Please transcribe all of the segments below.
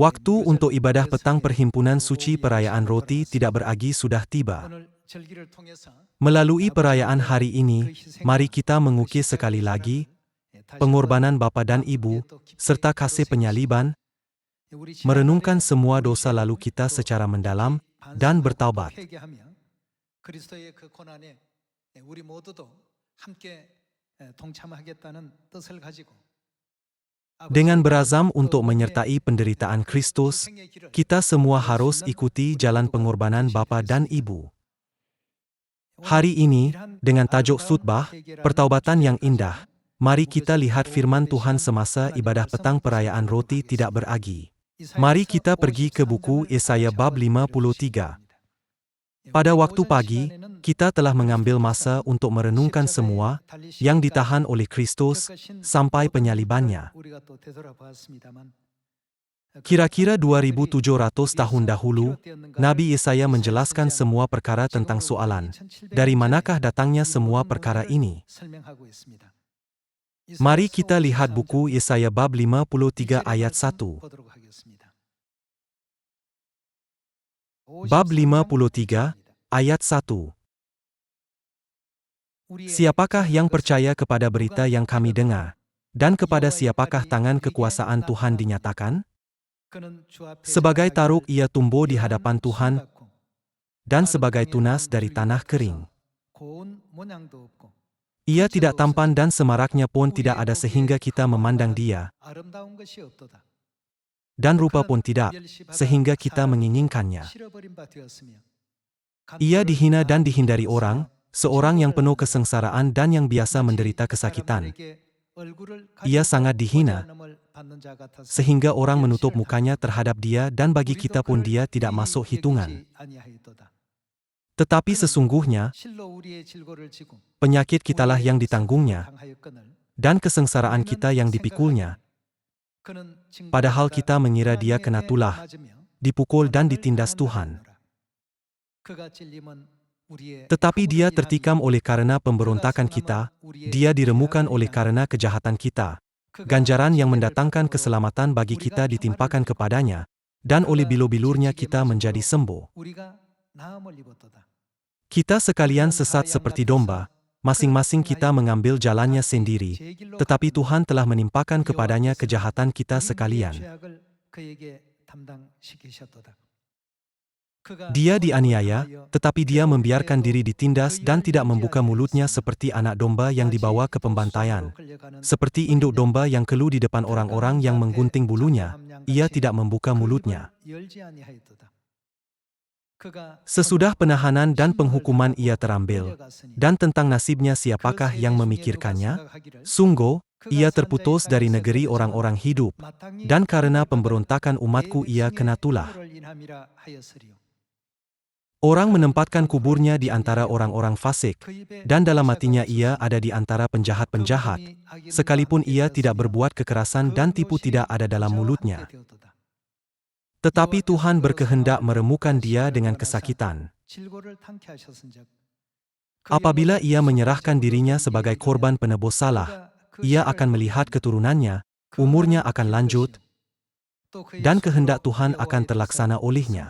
Waktu untuk ibadah petang Perhimpunan Suci Perayaan Roti Tidak Beragi sudah tiba. Melalui perayaan hari ini, mari kita mengukir sekali lagi pengorbanan Bapa dan Ibu, serta kasih penyaliban, merenungkan semua dosa lalu kita secara mendalam, dan bertaubat. Dengan berazam untuk menyertai penderitaan Kristus, kita semua harus ikuti jalan pengorbanan Bapa dan Ibu. Hari ini, dengan tajuk khutbah, Pertaubatan yang Indah, mari kita lihat firman Tuhan semasa ibadah petang perayaan roti tidak beragi. Mari kita pergi ke buku Yesaya bab 53. Pada waktu pagi, kita telah mengambil masa untuk merenungkan semua yang ditahan oleh Kristus sampai penyalibannya. Kira-kira 2700 tahun dahulu, Nabi Yesaya menjelaskan semua perkara tentang soalan, dari manakah datangnya semua perkara ini? Mari kita lihat buku Yesaya bab 53 ayat 1. Bab 53, ayat 1. Siapakah yang percaya kepada berita yang kami dengar? Dan kepada siapakah tangan kekuasaan Tuhan dinyatakan? Sebagai taruk ia tumbuh di hadapan Tuhan, dan sebagai tunas dari tanah kering. Ia tidak tampan dan semaraknya pun tidak ada sehingga kita memandang dia, dan rupa pun tidak, sehingga kita menginginkannya. Ia dihina dan dihindari orang, seorang yang penuh kesengsaraan dan yang biasa menderita kesakitan. Ia sangat dihina, sehingga orang menutup mukanya terhadap dia dan bagi kita pun dia tidak masuk hitungan. Tetapi sesungguhnya, penyakit kitalah yang ditanggungnya, dan kesengsaraan kita yang dipikulnya. Padahal kita mengira dia kena tulah, dipukul dan ditindas Tuhan. Tetapi dia tertikam oleh karena pemberontakan kita, dia diremukan oleh karena kejahatan kita. Ganjaran yang mendatangkan keselamatan bagi kita ditimpakan kepadanya, dan oleh bilur-bilurnya kita menjadi sembuh. Kita sekalian sesat seperti domba, masing-masing kita mengambil jalannya sendiri, tetapi Tuhan telah menimpakan kepadanya kejahatan kita sekalian. Dia dianiaya, tetapi dia membiarkan diri ditindas dan tidak membuka mulutnya seperti anak domba yang dibawa ke pembantaian. Seperti induk domba yang keluh di depan orang-orang yang menggunting bulunya, ia tidak membuka mulutnya. Sesudah penahanan dan penghukuman ia terambil, dan tentang nasibnya siapakah yang memikirkannya? Sungguh, ia terputus dari negeri orang-orang hidup, dan karena pemberontakan umatku ia kena tulah. Orang menempatkan kuburnya di antara orang-orang fasik, dan dalam hatinya ia ada di antara penjahat-penjahat, sekalipun ia tidak berbuat kekerasan dan tipu tidak ada dalam mulutnya. Tetapi Tuhan berkehendak meremukan dia dengan kesakitan. Apabila ia menyerahkan dirinya sebagai korban penebus salah, ia akan melihat keturunannya, umurnya akan lanjut, dan kehendak Tuhan akan terlaksana olehnya.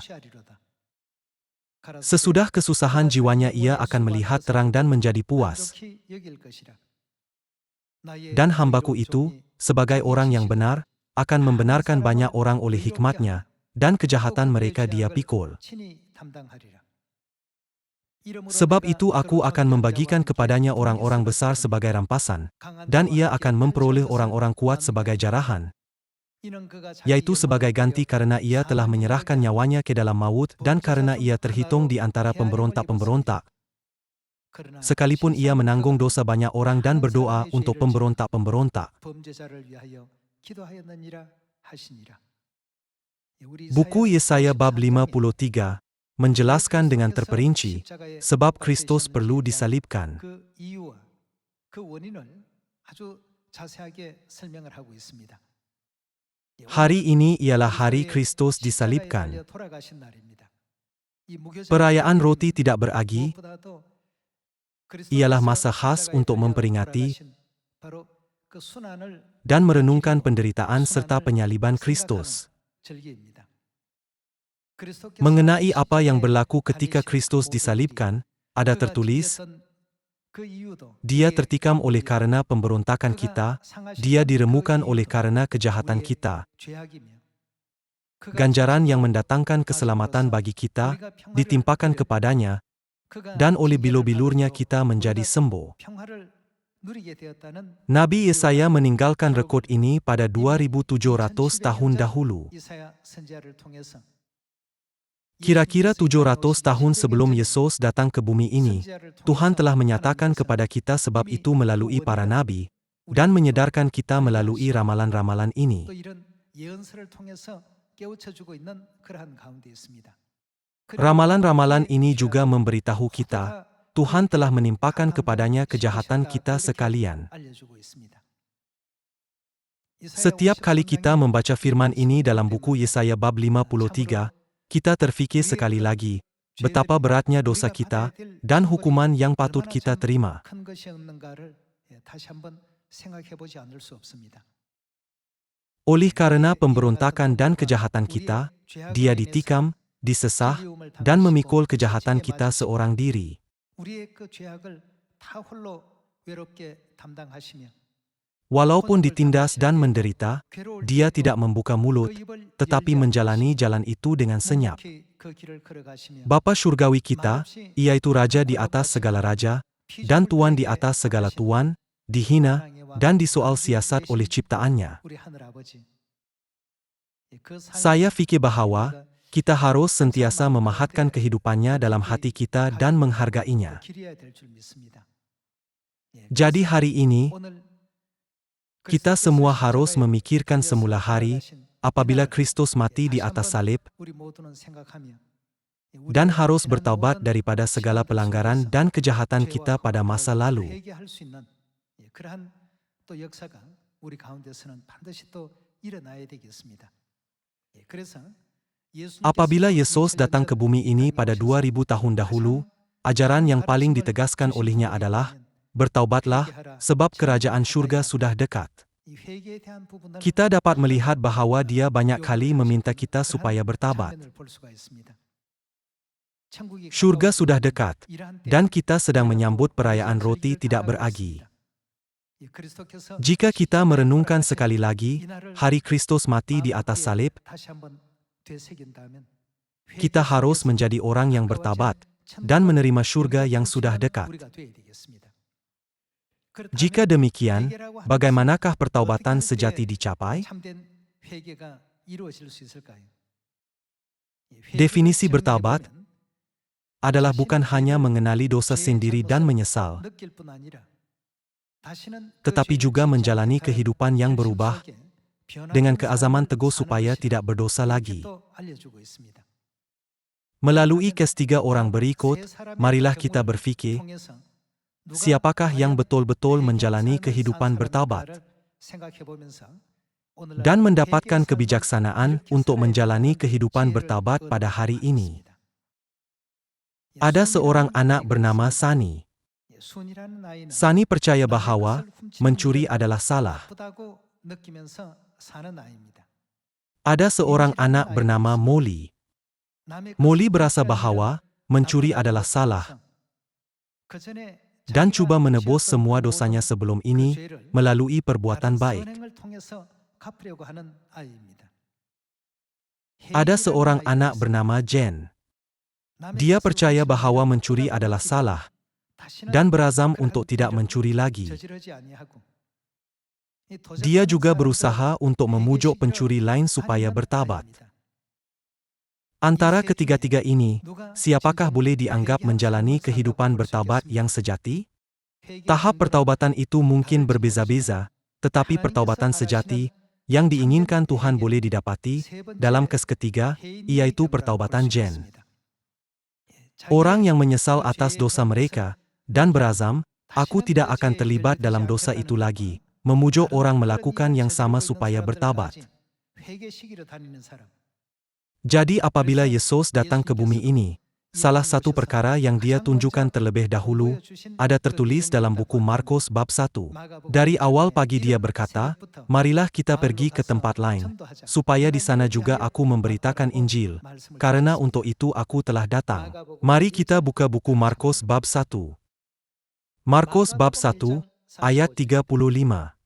Sesudah kesusahan jiwanya ia akan melihat terang dan menjadi puas. Dan hambaku itu, sebagai orang yang benar, akan membenarkan banyak orang oleh hikmatnya, dan kejahatan mereka dia pikul. Sebab itu aku akan membagikan kepadanya orang-orang besar sebagai rampasan, dan ia akan memperoleh orang-orang kuat sebagai jarahan, yaitu sebagai ganti karena ia telah menyerahkan nyawanya ke dalam maut dan karena ia terhitung di antara pemberontak-pemberontak. Sekalipun ia menanggung dosa banyak orang dan berdoa untuk pemberontak-pemberontak. Buku Yesaya bab 53 menjelaskan dengan terperinci sebab Kristus perlu disalibkan. Hari ini ialah hari Kristus disalibkan. Perayaan roti tidak beragi ialah masa khas untuk memperingati dan merenungkan penderitaan serta penyaliban Kristus. Mengenai apa yang berlaku ketika Kristus disalibkan, ada tertulis, Dia tertikam oleh karena pemberontakan kita, Dia diremukan oleh karena kejahatan kita. Ganjaran yang mendatangkan keselamatan bagi kita, ditimpakan kepadanya, dan oleh bilur-bilurnya kita menjadi sembuh. Nabi Yesaya meninggalkan rekod ini pada 2700 tahun dahulu. Kira-kira 700 tahun sebelum Yesus datang ke bumi ini, Tuhan telah menyatakan kepada kita sebab itu melalui para nabi, dan menyedarkan kita melalui ramalan-ramalan ini. Ramalan-ramalan ini juga memberitahu kita, Tuhan telah menimpakan kepadanya kejahatan kita sekalian. Setiap kali kita membaca firman ini dalam buku Yesaya bab 53, kita terfikir sekali lagi, betapa beratnya dosa kita, dan hukuman yang patut kita terima. Oleh karena pemberontakan dan kejahatan kita, Dia ditikam, disesah, dan memikul kejahatan kita seorang diri. Walaupun ditindas dan menderita, Dia tidak membuka mulut, tetapi menjalani jalan itu dengan senyap. Bapa Surgawi kita, yaitu Raja di atas segala raja, dan Tuan di atas segala tuan, dihina, dan disoal siasat oleh ciptaannya. Saya fikir bahwa kita harus sentiasa memahatkan kehidupannya dalam hati kita dan menghargainya. Jadi hari ini, kita semua harus memikirkan semula hari, apabila Kristus mati di atas salib, dan harus bertaubat daripada segala pelanggaran dan kejahatan kita pada masa lalu. Apabila Yesus datang ke bumi ini pada 2000 tahun dahulu, ajaran yang paling ditegaskan olehnya adalah, bertaubatlah, sebab kerajaan surga sudah dekat. Kita dapat melihat bahwa Dia banyak kali meminta kita supaya bertaubat. Surga sudah dekat, dan kita sedang menyambut perayaan roti tidak beragi. Jika kita merenungkan sekali lagi, hari Kristus mati di atas salib, kita harus menjadi orang yang bertaubat, dan menerima surga yang sudah dekat. Jika demikian, bagaimanakah pertaubatan sejati dicapai? Definisi bertaubat adalah bukan hanya mengenali dosa sendiri dan menyesal, tetapi juga menjalani kehidupan yang berubah dengan keazaman teguh supaya tidak berdosa lagi. Melalui kes 3 orang berikut, marilah kita berfikir, siapakah yang betul-betul menjalani kehidupan bertaubat dan mendapatkan kebijaksanaan untuk menjalani kehidupan bertaubat pada hari ini? Ada seorang anak bernama Sani. Sani percaya bahwa mencuri adalah salah. Ada seorang anak bernama Molly. Molly berasa bahwa mencuri adalah salah dan coba menebus semua dosanya sebelum ini melalui perbuatan baik. Ada seorang anak bernama Jen. Dia percaya bahwa mencuri adalah salah dan berazam untuk tidak mencuri lagi. Dia juga berusaha untuk memujuk pencuri lain supaya bertaubat. Antara ketiga-tiga ini, siapakah boleh dianggap menjalani kehidupan bertaubat yang sejati? Tahap pertaubatan itu mungkin berbeza-beza, tetapi pertaubatan sejati yang diinginkan Tuhan boleh didapati dalam kes ketiga, yaitu pertaubatan Jen. Orang yang menyesal atas dosa mereka dan berazam, aku tidak akan terlibat dalam dosa itu lagi, memujuk orang melakukan yang sama supaya bertaubat. Jadi apabila Yesus datang ke bumi ini, Salah satu perkara yang dia tunjukkan terlebih dahulu, ada tertulis dalam buku Markus bab 1. Dari awal pagi dia berkata, "Marilah kita pergi ke tempat lain, supaya di sana juga aku memberitakan Injil, karena untuk itu aku telah datang." Mari kita buka buku Markus bab 1. Markus bab 1, ayat 35.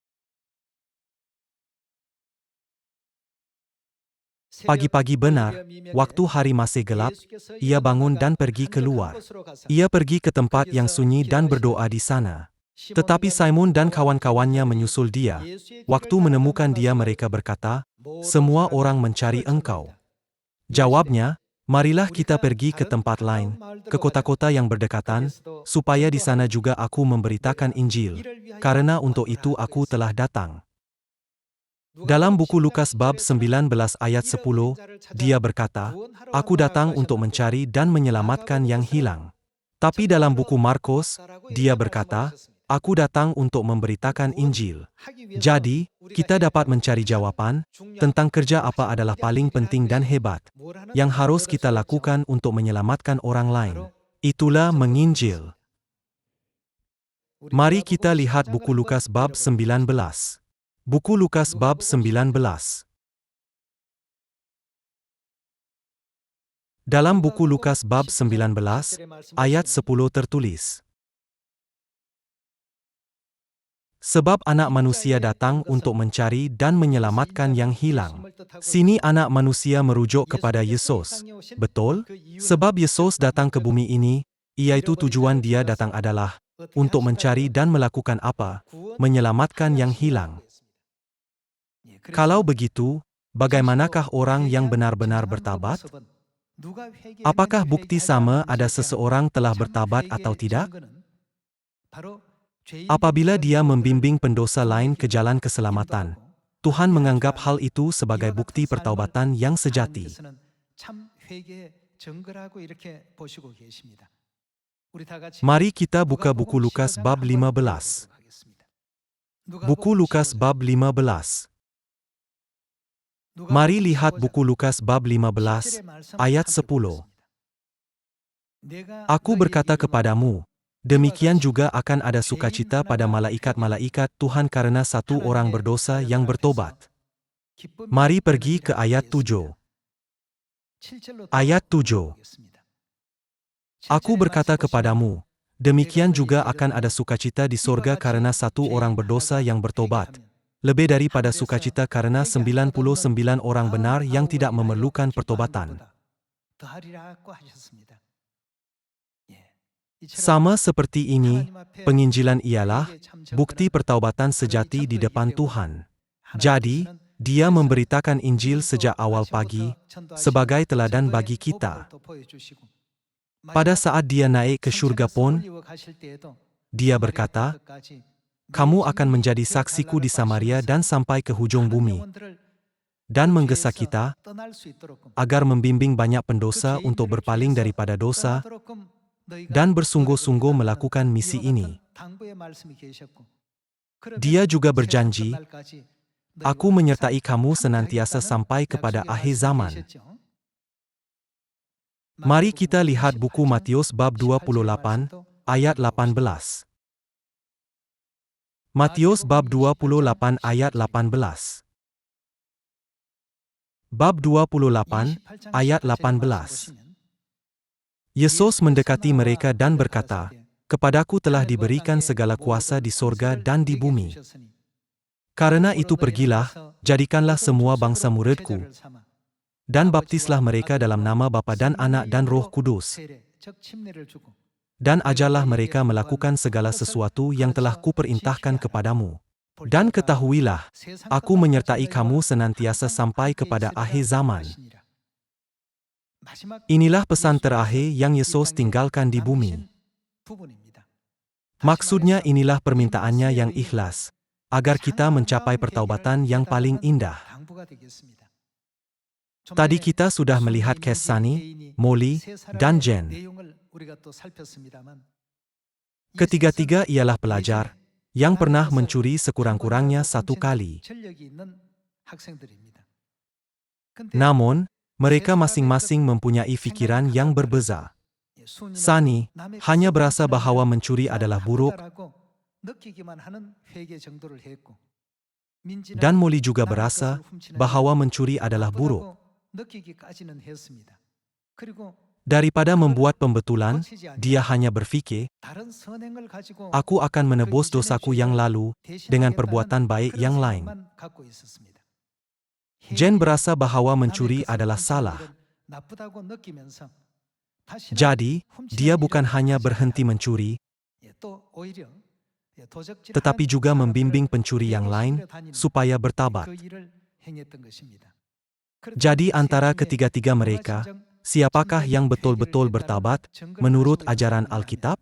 Pagi-pagi benar, waktu hari masih gelap, ia bangun dan pergi keluar. Ia pergi ke tempat yang sunyi dan berdoa di sana. Tetapi Simon dan kawan-kawannya menyusul dia. Waktu menemukan dia mereka berkata, "Semua orang mencari engkau." Jawabnya, "Marilah kita pergi ke tempat lain, ke kota-kota yang berdekatan, supaya di sana juga aku memberitakan Injil, karena untuk itu aku telah datang." Dalam buku Lukas bab 19 ayat 10, dia berkata, "Aku datang untuk mencari dan menyelamatkan yang hilang." Tapi dalam buku Markus, dia berkata, "Aku datang untuk memberitakan Injil." Jadi, kita dapat mencari jawaban tentang kerja apa adalah paling penting dan hebat yang harus kita lakukan untuk menyelamatkan orang lain. Itulah menginjil. Mari kita lihat buku Lukas bab 19. Buku Lukas bab 19. Dalam buku Lukas bab 19, ayat 10 tertulis, "Sebab anak manusia datang untuk mencari dan menyelamatkan yang hilang." Sini anak manusia merujuk kepada Yesus. Betul? Sebab Yesus datang ke bumi ini, yaitu tujuan dia datang adalah untuk mencari dan melakukan apa? Menyelamatkan yang hilang. Kalau begitu, bagaimanakah orang yang benar-benar bertobat? Apakah bukti sama ada seseorang telah bertobat atau tidak? Apabila dia membimbing pendosa lain ke jalan keselamatan, Tuhan menganggap hal itu sebagai bukti pertaubatan yang sejati. Mari kita buka buku Lukas bab 15. Buku Lukas bab 15. Mari lihat buku Lukas bab 15, ayat 10. "Aku berkata kepadamu, demikian juga akan ada sukacita pada malaikat-malaikat Tuhan karena satu orang berdosa yang bertobat." Mari pergi ke ayat 7. Ayat 7. "Aku berkata kepadamu, demikian juga akan ada sukacita di sorga karena satu orang berdosa yang bertobat, lebih daripada sukacita karena 99 orang benar yang tidak memerlukan pertobatan." Sama seperti ini, penginjilan ialah bukti pertaubatan sejati di depan Tuhan. Jadi, dia memberitakan Injil sejak awal pagi, sebagai teladan bagi kita. Pada saat dia naik ke surga pun, dia berkata, "Kamu akan menjadi saksiku di Samaria dan sampai ke hujung bumi." Dan menggesa kita, agar membimbing banyak pendosa untuk berpaling daripada dosa, dan bersungguh-sungguh melakukan misi ini. Dia juga berjanji, "Aku menyertai kamu senantiasa sampai kepada akhir zaman." Mari kita lihat buku Matius bab 28, ayat 18. Matius bab 28 ayat 18. Bab 28, ayat 18. Yesus mendekati mereka dan berkata, "Kepadaku telah diberikan segala kuasa di sorga dan di bumi. Karena itu pergilah, jadikanlah semua bangsa muridku, dan baptislah mereka dalam nama Bapa dan Anak dan Roh Kudus. Dan ajarlah mereka melakukan segala sesuatu yang telah kuperintahkan kepadamu. Dan ketahuilah, aku menyertai kamu senantiasa sampai kepada akhir zaman." Inilah pesan terakhir yang Yesus tinggalkan di bumi. Maksudnya inilah permintaannya yang ikhlas, agar kita mencapai pertaubatan yang paling indah. Tadi kita sudah melihat case Sunny, Molly, dan Jen. Ketiga-tiga ialah pelajar yang pernah mencuri sekurang-kurangnya satu kali. Namun, mereka masing-masing mempunyai pikiran yang berbeza. Sani hanya berasa bahwa mencuri adalah buruk, dan Molly juga berasa bahwa mencuri adalah buruk. Daripada membuat pembetulan, dia hanya berpikir, aku akan menebus dosaku yang lalu dengan perbuatan baik yang lain. Jen berasa bahwa mencuri adalah salah. Jadi, dia bukan hanya berhenti mencuri, tetapi juga membimbing pencuri yang lain supaya bertobat. Jadi antara ketiga-tiga mereka, siapakah yang betul-betul bertobat menurut ajaran Alkitab?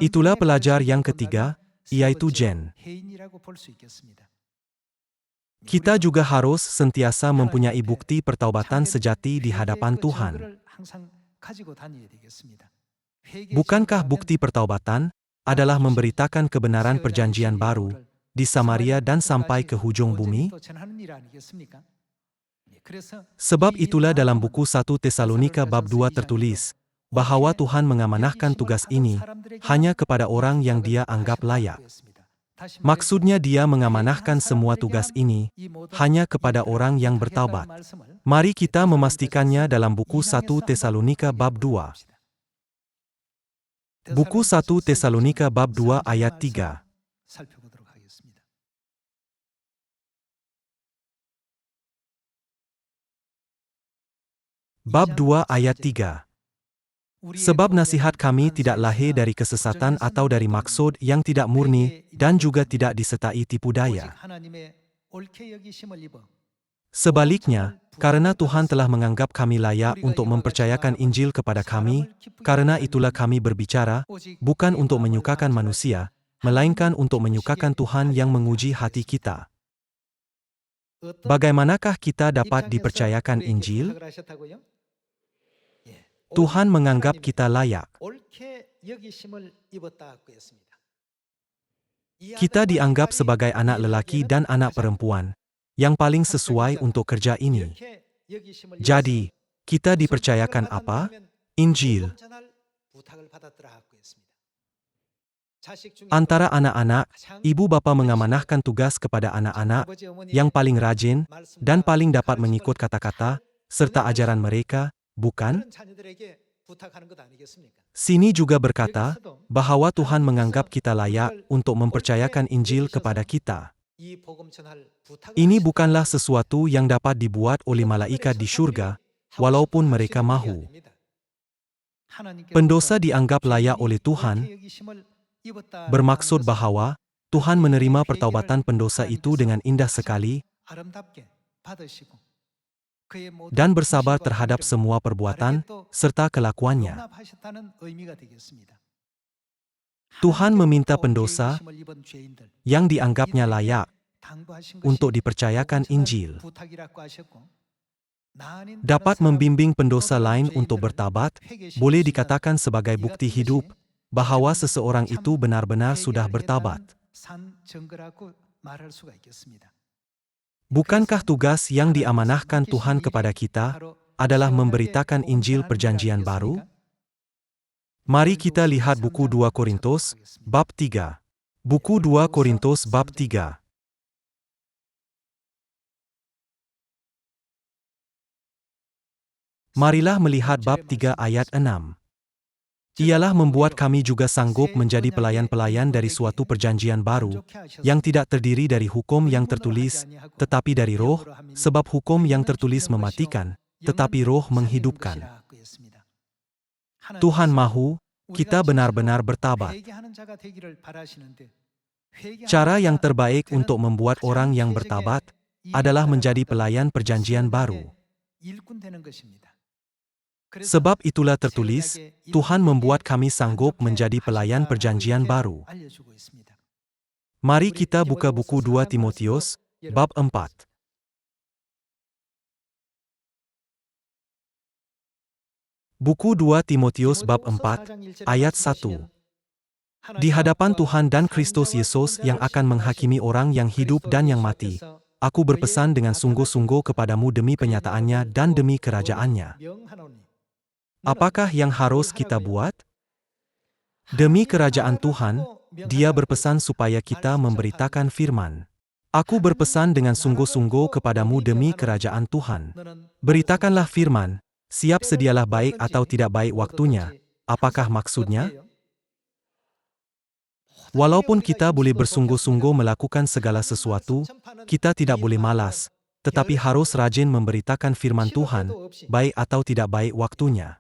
Itulah pelajar yang ketiga, yaitu Jen. Kita juga harus sentiasa mempunyai bukti pertaubatan sejati di hadapan Tuhan. Bukankah bukti pertaubatan adalah memberitakan kebenaran perjanjian baru di Samaria dan sampai ke hujung bumi? Sebab itulah dalam buku 1 Tesalonika bab 2 tertulis, bahwa Tuhan mengamanahkan tugas ini hanya kepada orang yang Dia anggap layak. Maksudnya Dia mengamanahkan semua tugas ini hanya kepada orang yang bertaubat. Mari kita memastikannya dalam buku 1 Tesalonika bab 2. Buku 1 Tesalonika bab 2 ayat 3. Bab 2 ayat 3. Sebab nasihat kami tidak lahir dari kesesatan atau dari maksud yang tidak murni dan juga tidak disertai tipu daya. Sebaliknya, karena Tuhan telah menganggap kami layak untuk mempercayakan Injil kepada kami, karena itulah kami berbicara, bukan untuk menyukakan manusia, melainkan untuk menyukakan Tuhan yang menguji hati kita. Bagaimanakah kita dapat dipercayakan Injil? Tuhan menganggap kita layak. Kita dianggap sebagai anak lelaki dan anak perempuan yang paling sesuai untuk kerja ini. Jadi, kita dipercayakan apa? Injil. Antara anak-anak, ibu bapa mengamanahkan tugas kepada anak-anak yang paling rajin dan paling dapat mengikut kata-kata serta ajaran mereka, bukan? Sini juga berkata bahwa Tuhan menganggap kita layak untuk mempercayakan Injil kepada kita. Ini bukanlah sesuatu yang dapat dibuat oleh malaikat di surga, walaupun mereka mahu. Pendosa dianggap layak oleh Tuhan, bermaksud bahwa Tuhan menerima pertaubatan pendosa itu dengan indah sekali dan bersabar terhadap semua perbuatan serta kelakuannya. Tuhan meminta pendosa yang dianggapnya layak untuk dipercayakan Injil. Dapat membimbing pendosa lain untuk bertobat, boleh dikatakan sebagai bukti hidup bahwa seseorang itu benar-benar sudah bertobat. Bukankah tugas yang diamanahkan Tuhan kepada kita adalah memberitakan Injil Perjanjian Baru? Mari kita lihat buku 2 Korintus, bab 3. Buku 2 Korintus bab 3. Marilah melihat bab 3 ayat 6. Ialah membuat kami juga sanggup menjadi pelayan-pelayan dari suatu perjanjian baru, yang tidak terdiri dari hukum yang tertulis, tetapi dari roh, sebab hukum yang tertulis mematikan, tetapi roh menghidupkan. Tuhan mahu kita benar-benar bertobat. Cara yang terbaik untuk membuat orang yang bertobat adalah menjadi pelayan perjanjian baru. Sebab itulah tertulis, Tuhan membuat kami sanggup menjadi pelayan perjanjian baru. Mari kita buka buku 2 Timotius, bab 4. Buku 2 Timotius bab 4, ayat 1. Di hadapan Tuhan dan Kristus Yesus yang akan menghakimi orang yang hidup dan yang mati, aku berpesan dengan sungguh-sungguh kepadamu demi penyataannya dan demi kerajaannya. Apakah yang harus kita buat? Demi kerajaan Tuhan, Dia berpesan supaya kita memberitakan firman. Aku berpesan dengan sungguh-sungguh kepadamu demi kerajaan Tuhan. Beritakanlah firman, siap sedialah baik atau tidak baik waktunya. Apakah maksudnya? Walaupun kita boleh bersungguh-sungguh melakukan segala sesuatu, kita tidak boleh malas, tetapi harus rajin memberitakan firman Tuhan, baik atau tidak baik waktunya.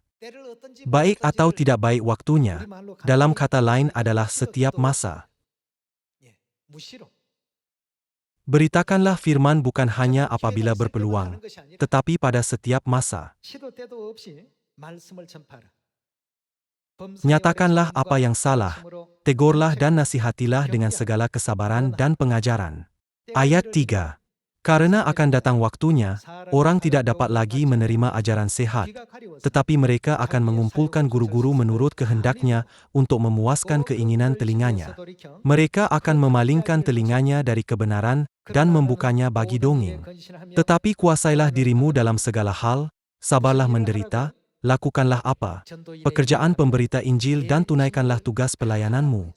Baik atau tidak baik waktunya, dalam kata lain adalah setiap masa. Beritakanlah firman bukan hanya apabila berpeluang, tetapi pada setiap masa. Nyatakanlah apa yang salah, tegurlah dan nasihatilah dengan segala kesabaran dan pengajaran. Ayat 3. Karena akan datang waktunya, orang tidak dapat lagi menerima ajaran sehat, tetapi mereka akan mengumpulkan guru-guru menurut kehendaknya untuk memuaskan keinginan telinganya. Mereka akan memalingkan telinganya dari kebenaran dan membukanya bagi dongeng. Tetapi kuasailah dirimu dalam segala hal, sabarlah menderita, lakukanlah apa? Pekerjaan pemberita Injil dan tunaikanlah tugas pelayananmu.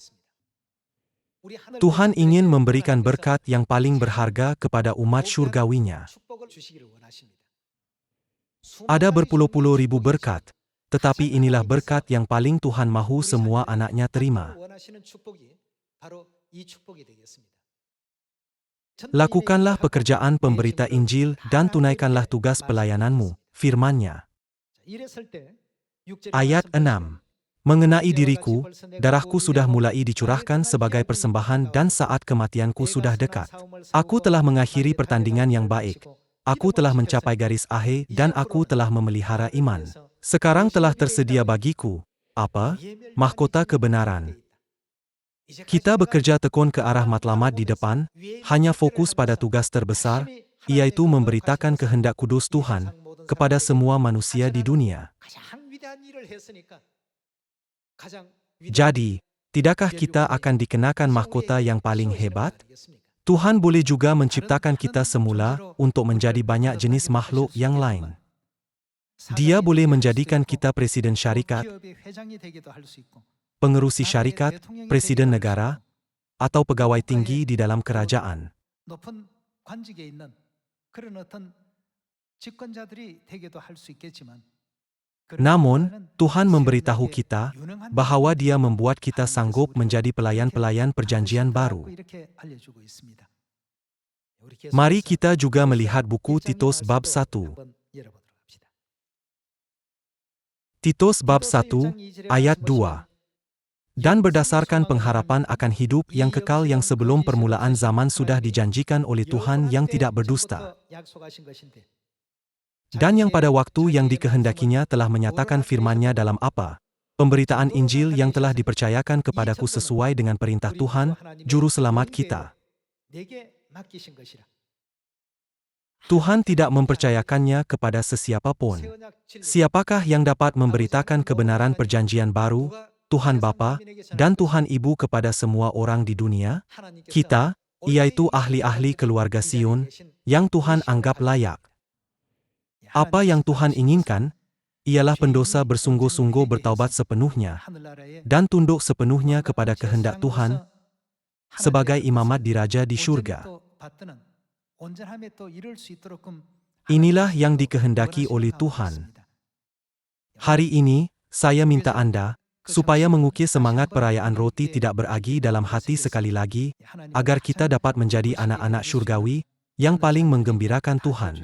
Tuhan ingin memberikan berkat yang paling berharga kepada umat syurgawinya. Ada berpuluh-puluh ribu berkat, tetapi inilah berkat yang paling Tuhan mahu semua anaknya terima. Lakukanlah pekerjaan pemberita Injil dan tunaikanlah tugas pelayananmu, firman-Nya. Ayat 6. Mengenai diriku, darahku sudah mulai dicurahkan sebagai persembahan dan saat kematianku sudah dekat. Aku telah mengakhiri pertandingan yang baik. Aku telah mencapai garis akhir dan aku telah memelihara iman. Sekarang telah tersedia bagiku, apa? Mahkota kebenaran. Kita bekerja tekun ke arah matlamat di depan, hanya fokus pada tugas terbesar, yaitu memberitakan kehendak kudus Tuhan kepada semua manusia di dunia. Jadi, tidakkah kita akan dikenakan mahkota yang paling hebat? Tuhan boleh juga menciptakan kita semula untuk menjadi banyak jenis makhluk yang lain. Dia boleh menjadikan kita presiden syarikat, pengerusi syarikat, presiden negara, atau pegawai tinggi di dalam kerajaan. Namun, Tuhan memberitahu kita bahwa Dia membuat kita sanggup menjadi pelayan-pelayan perjanjian baru. Mari kita juga melihat buku Titus bab 1. Titus bab 1, ayat 2. Dan berdasarkan pengharapan akan hidup yang kekal yang sebelum permulaan zaman sudah dijanjikan oleh Tuhan yang tidak berdusta. Dan yang pada waktu yang dikehendakinya telah menyatakan firman-Nya dalam apa? Pemberitaan Injil yang telah dipercayakan kepadaku sesuai dengan perintah Tuhan, Juru Selamat kita. Tuhan tidak mempercayakannya kepada sesiapapun. Siapakah yang dapat memberitakan kebenaran perjanjian baru, Tuhan Bapa, dan Tuhan Ibu kepada semua orang di dunia? Kita, yaitu ahli-ahli keluarga Sion, yang Tuhan anggap layak. Apa yang Tuhan inginkan, ialah pendosa bersungguh-sungguh bertaubat sepenuhnya, dan tunduk sepenuhnya kepada kehendak Tuhan, sebagai imamat diraja di syurga. Inilah yang dikehendaki oleh Tuhan. Hari ini, saya minta Anda, supaya mengukir semangat perayaan roti tidak beragi dalam hati sekali lagi, agar kita dapat menjadi anak-anak syurgawi, yang paling menggembirakan Tuhan.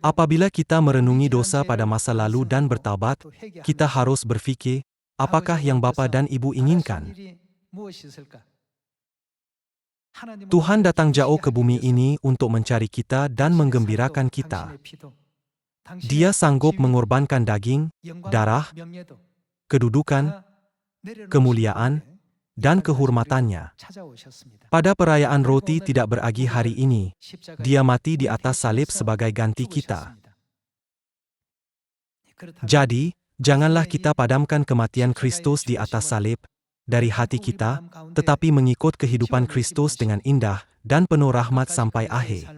Apabila kita merenungi dosa pada masa lalu dan bertaubat, kita harus berfikir, apakah yang Bapa dan Ibu inginkan? Tuhan datang jauh ke bumi ini untuk mencari kita dan menggembirakan kita. Dia sanggup mengorbankan daging, darah, kedudukan, kemuliaan, dan kehormatannya. Pada perayaan roti tidak beragi hari ini, Dia mati di atas salib sebagai ganti kita. Jadi, janganlah kita padamkan kematian Kristus di atas salib dari hati kita, tetapi mengikut kehidupan Kristus dengan indah dan penuh rahmat sampai akhir.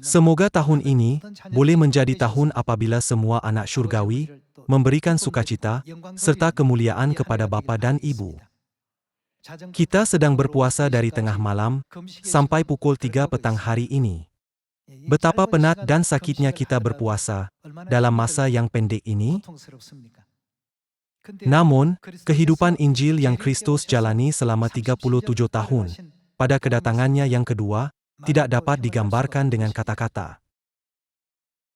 Semoga tahun ini boleh menjadi tahun apabila semua anak syurgawi memberikan sukacita serta kemuliaan kepada Bapa dan Ibu. Kita sedang berpuasa dari tengah malam sampai pukul 3 petang hari ini. Betapa penat dan sakitnya kita berpuasa dalam masa yang pendek ini. Namun, kehidupan Injil yang Kristus jalani selama 37 tahun, pada kedatangannya yang kedua, tidak dapat digambarkan dengan kata-kata.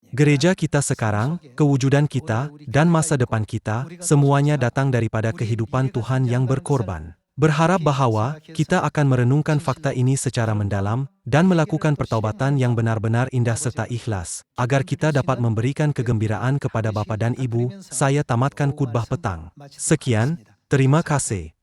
Gereja kita sekarang, kewujudan kita, dan masa depan kita, semuanya datang daripada kehidupan Tuhan yang berkorban. Berharap bahwa kita akan merenungkan fakta ini secara mendalam dan melakukan pertaubatan yang benar-benar indah serta ikhlas, agar kita dapat memberikan kegembiraan kepada Bapa dan Ibu. Saya tamatkan khutbah petang. Sekian, terima kasih.